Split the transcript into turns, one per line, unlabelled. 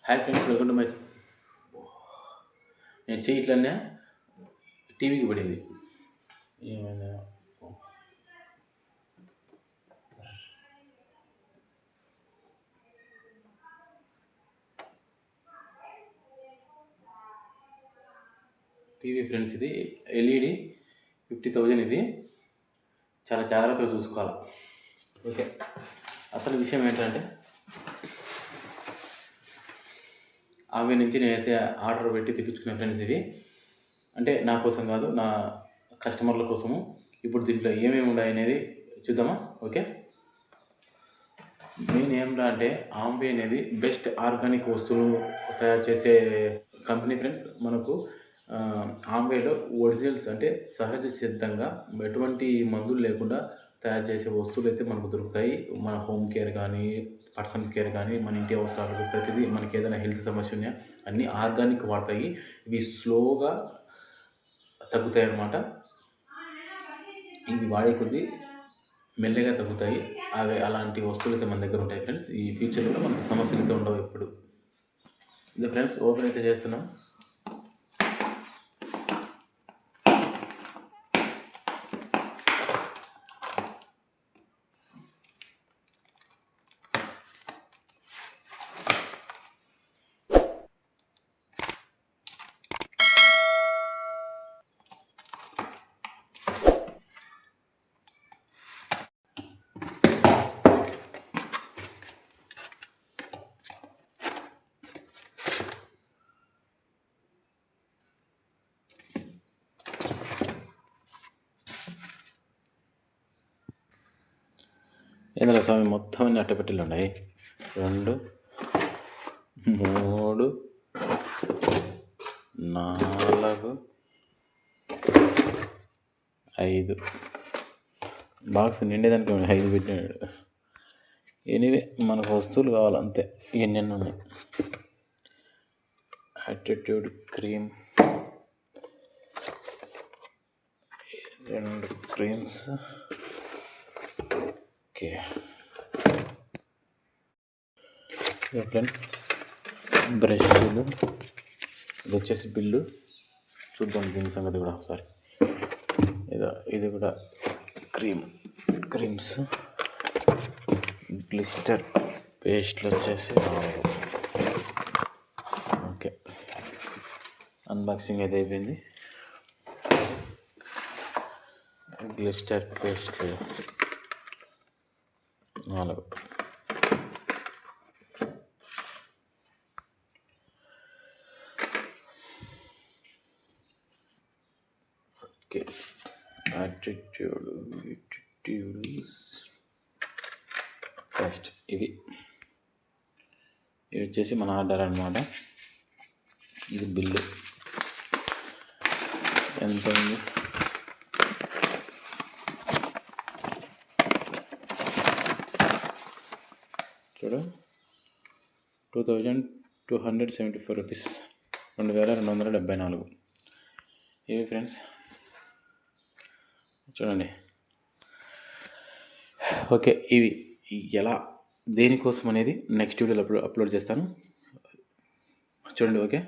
Hi friends, welcome to my నేను చెయ్యి ఇట్లనే టీవీకి పడింది. ఏమైనా టీవీ ఫ్రెండ్స్, ఇది ఎల్ఈడి 50,000. ఇది చాలా జాగ్రత్తగా చూసుకోవాలి. ఓకే, అసలు విషయం ఏంటంటే ఆమె నుంచి నేనైతే ఆర్డర్ పెట్టి తెప్పించుకునే ఫ్రెండ్స్. ఇవి అంటే నా కోసం కాదు, నా కస్టమర్ల కోసము. ఇప్పుడు దీంట్లో ఏమేమి ఉన్నాయి అనేది చూద్దామా? ఓకే, మెయిన్ ఏమిటా అంటే ఆంబే అనేది బెస్ట్ ఆర్గానిక్ వస్తువులు తయారు చేసే కంపెనీ ఫ్రెండ్స్. మనకు ఆంబేలో ఒరిజినల్స్ అంటే సహజ సిద్ధంగా ఎటువంటి మందులు లేకుండా తయారు చేసే వస్తువులు అయితే మనకు దొరుకుతాయి. మన హోమ్ కేర్ కానీ, పర్సనల్ కేర్ కానీ, మన ఇంటి అవసరాలకు ప్రతిదీ, మనకి ఏదైనా హెల్త్ సమస్య ఉన్నా అన్నీ ఆర్గానిక్ వాడతాయి. ఇవి స్లోగా తగ్గుతాయి అన్నమాట. ఇవి వాడే కొద్దీ మెల్లగా తగ్గుతాయి. అవి అలాంటి వస్తువులు అయితే మన దగ్గర ఉంటాయి ఫ్రెండ్స్. ఈ ఫ్యూచర్లో మనకు సమస్యలు అయితే ఉండవు ఎప్పుడు. ఇది ఫ్రెండ్స్, ఓపెన్ అయితే చేస్తున్నాం. ఇందులో స్వామి మొత్తం అన్ని అట్టపెట్టెలు ఉన్నాయి. 2, 3, 4, 5 బాక్స్ నిండేదానికి 5 పెట్టినాడు. ఎనివే మనకు వస్తువులు కావాలంతే. ఎన్నెన్ని ఉన్నాయి. Attitude cream, 2 creams. Okay friends, బ్రష్లు. ఇది వచ్చేసి బిల్లు. చూద్దాం దీని సంగతి కూడా ఒకసారి. ఇది కూడా క్రీమ్స్. గ్లిస్టర్ పేస్ట్లు వచ్చేసి. ఓకే, అన్బాక్సింగ్ అయితే అయిపోయింది. గ్లిస్టర్ పేస్ట్లు 4. Okay, attitudes first. ఇవి వచ్చేసి మన ఆర్డర్ అన్నమాట. ఇది బిల్లు ఎంత ఉంది? చూడు, 2274 రూపీస్, 2274. ఇవి ఫ్రెండ్స్ చూడండి. ఓకే, ఇవి ఎలా దేనికోసం అనేది నెక్స్ట్ వీడియోలో అప్లోడ్ చేస్తాను. చూడండి. ఓకే.